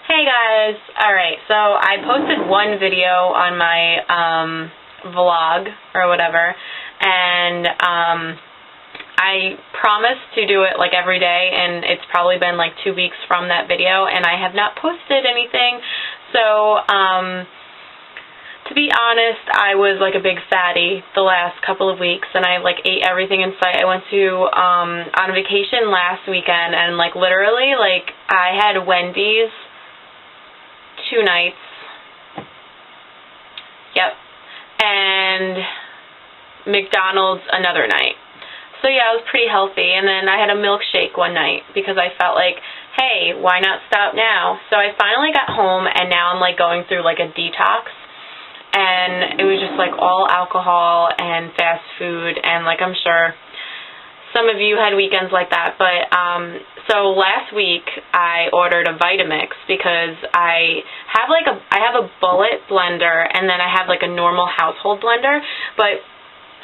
Hey guys! Alright, so I posted one video on my vlog or whatever, and I promised to do it like every day, and it's probably been like 2 weeks from that video, and I have not posted anything. So to be honest, I was like a big fatty the last couple of weeks, and I like ate everything in sight. I went to on vacation last weekend, and like literally like I had Wendy's 2 nights. Yep. And McDonald's another night. So yeah, I was pretty healthy. And then I had a milkshake one night because I felt like, hey, why not stop now? So I finally got home, and now I'm like going through like a detox. And it was just like all alcohol and fast food, and like I'm sure some of you had weekends like that. But so last week I ordered a Vitamix because I have a bullet blender, and then I have like a normal household blender, but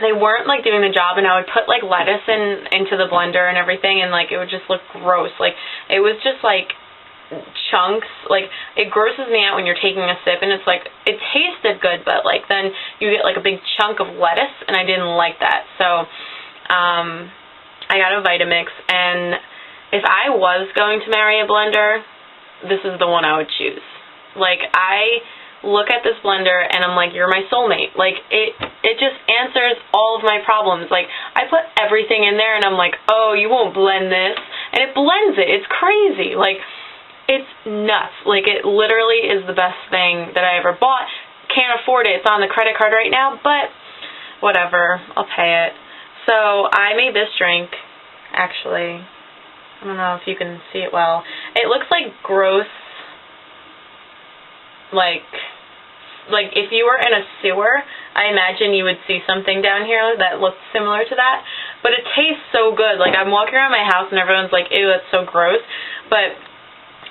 they weren't like doing the job, and I would put like lettuce into the blender and everything, and like it would just look gross. Like it was just like chunks. Like it grosses me out when you're taking a sip, and it's like it tasted good, but like then you get like a big chunk of lettuce, and I didn't like that. So I got a Vitamix, and if I was going to marry a blender, this is the one I would choose. Like, I look at this blender, and I'm like, you're my soulmate. Like, it just answers all of my problems. Like, I put everything in there, and I'm like, oh, you won't blend this. And it blends it. It's crazy. Like, it's nuts. Like, it literally is the best thing that I ever bought. Can't afford it. It's on the credit card right now, but whatever. I'll pay it. So I made this drink, actually. I don't know if you can see it well. It looks like gross, like if you were in a sewer, I imagine you would see something down here that looks similar to that. But it tastes so good. Like, I'm walking around my house and everyone's like, ew, that's so gross. But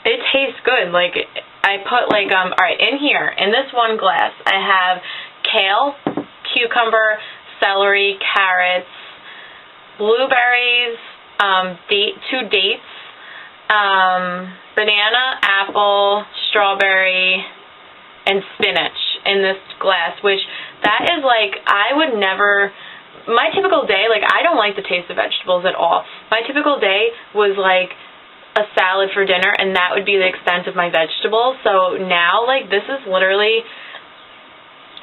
it tastes good. Like, I put like, alright, in here, in this one glass, I have kale, cucumber, celery, carrots, blueberries, 2 dates, banana, apple, strawberry, and spinach in this glass, which that is like, I would never, my typical day, like I don't like the taste of vegetables at all. My typical day was like a salad for dinner, and that would be the extent of my vegetables. So now, like, this is literally,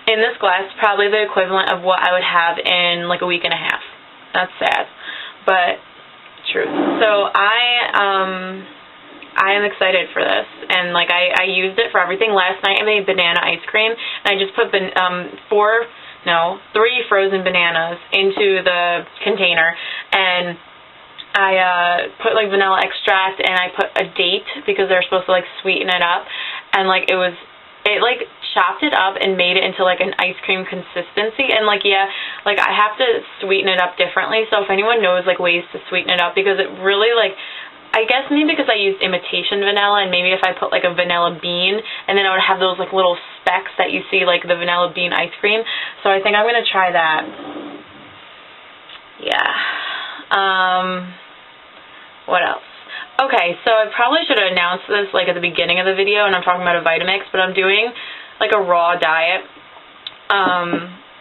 in this glass, probably the equivalent of what I would have in like a week and a half. That's sad, but truth. So I am excited for this, and like I used it for everything. Last night I made banana ice cream, and I just put 3 frozen bananas into the container, and I put like vanilla extract, and I put a date because they're supposed to like sweeten it up, and like it like chopped it up and made it into like an ice cream consistency. And like, yeah, like I have to sweeten it up differently, so if anyone knows like ways to sweeten it up, because it really, like, I guess maybe because I used imitation vanilla, and maybe if I put like a vanilla bean, and then I would have those like little specks that you see like the vanilla bean ice cream. So I think I'm gonna try that. Yeah. What else? Okay, so I probably should have announced this like at the beginning of the video, and I'm talking about a Vitamix, but I'm doing like a raw diet,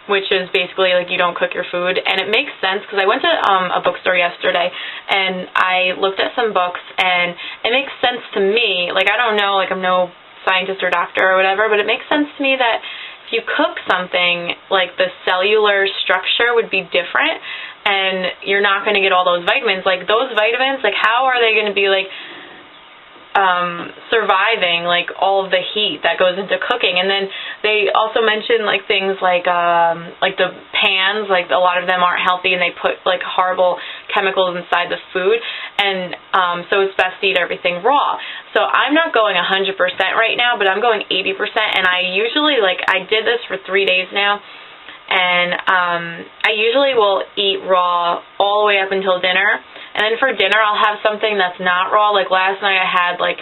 which is basically like you don't cook your food. And it makes sense because I went to a bookstore yesterday, and I looked at some books, and it makes sense to me. Like, I don't know, like I'm no scientist or doctor or whatever, but it makes sense to me that if you cook something, like the cellular structure would be different, and you're not going to get all those vitamins. Like, those vitamins, like, how are they going to be, like, surviving, like, all of the heat that goes into cooking? And then they also mention, like, things like the pans, like, a lot of them aren't healthy, and they put, like, horrible chemicals inside the food, and so it's best to eat everything raw. So I'm not going 100% right now, but I'm going 80%, and I usually, like, I did this for 3 days now, and I usually will eat raw all the way up until dinner. And then for dinner, I'll have something that's not raw. Like last night I had like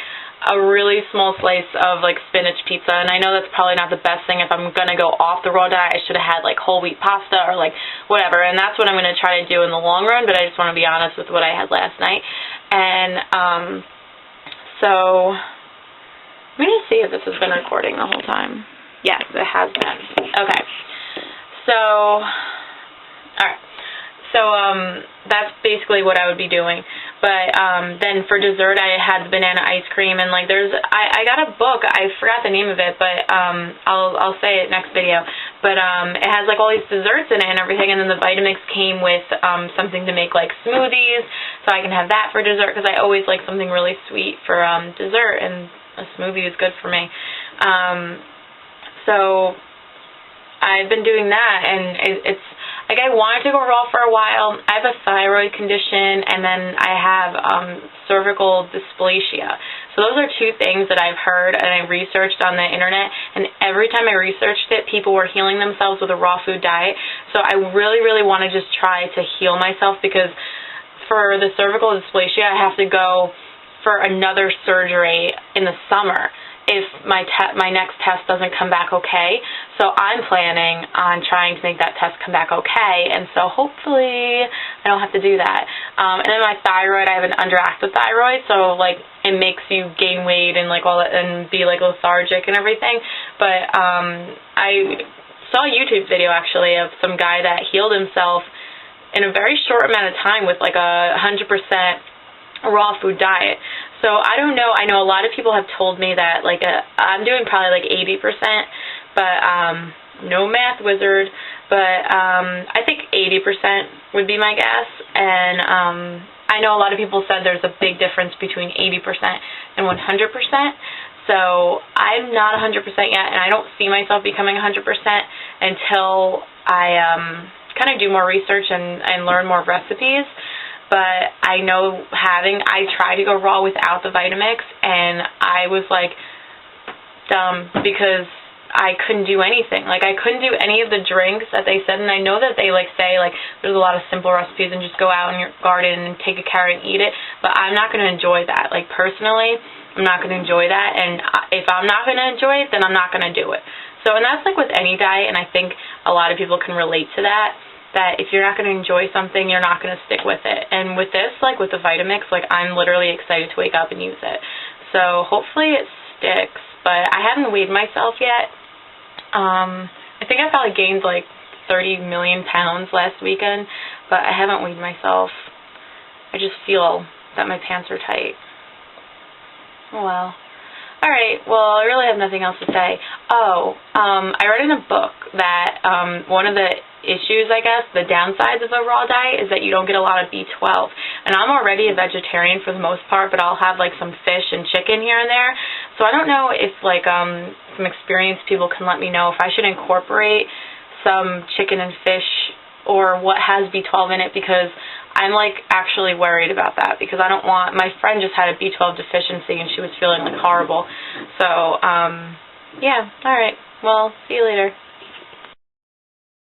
a really small slice of like spinach pizza, and I know that's probably not the best thing. If I'm going to go off the raw diet, I should have had like whole wheat pasta or like whatever, and that's what I'm going to try to do in the long run, but I just want to be honest with what I had last night. And so I'm going see if this has been recording the whole time. Yes, it has been. Okay. So, alright. So, that's basically what I would be doing. But, then for dessert, I had the banana ice cream, and, like, I got a book, I forgot the name of it, but, I'll say it next video. But, it has, like, all these desserts in it and everything, and then the Vitamix came with, something to make, like, smoothies, so I can have that for dessert, because I always like something really sweet for, dessert, and a smoothie is good for me. So, I've been doing that, and it's, like, I wanted to go raw for a while. I have a thyroid condition, and then I have cervical dysplasia. So those are two things that I've heard and I researched on the internet, and every time I researched it, people were healing themselves with a raw food diet. So I really, really want to just try to heal myself, because for the cervical dysplasia, I have to go for another surgery in the summer if my next test doesn't come back okay. So I'm planning on trying to make that test come back okay, and so hopefully I don't have to do that. And then my thyroid, I have an underactive thyroid, so, like, it makes you gain weight and, like, all that, and be, like, lethargic and everything. But I saw a YouTube video, actually, of some guy that healed himself in a very short amount of time with, like, a 100% raw food diet. So I don't know. I know a lot of people have told me that, like, I'm doing probably like 80%, but no math wizard, but I think 80% would be my guess. And I know a lot of people said there's a big difference between 80% and 100%. So I'm not 100% yet, and I don't see myself becoming 100% until I kind of do more research and learn more recipes. But I know I tried to go raw without the Vitamix, and I was, like, dumb, because I couldn't do anything. Like, I couldn't do any of the drinks that they said, and I know that they, like, say, like, there's a lot of simple recipes and just go out in your garden and take a carrot and eat it, but I'm not going to enjoy that. Like, personally, I'm not going to enjoy that, and if I'm not going to enjoy it, then I'm not going to do it. So, and that's, like, with any diet, and I think a lot of people can relate to that if you're not going to enjoy something, you're not going to stick with it. And with this, like with the Vitamix, like, I'm literally excited to wake up and use it. So hopefully it sticks, but I haven't weighed myself yet. I think I probably gained like 30 million pounds last weekend, but I haven't weighed myself. I just feel that my pants are tight. Oh well. Alright, well, I really have nothing else to say. I read in a book that one of the issues, I guess, the downsides of a raw diet is that you don't get a lot of B12. And I'm already a vegetarian for the most part, but I'll have, like, some fish and chicken here and there. So I don't know if, like, some experienced people can let me know if I should incorporate some chicken and fish or what has B12 in it, because I'm, like, actually worried about that, because I don't want, my friend just had a B12 deficiency and she was feeling, like, horrible. So, yeah, alright, well, see you later.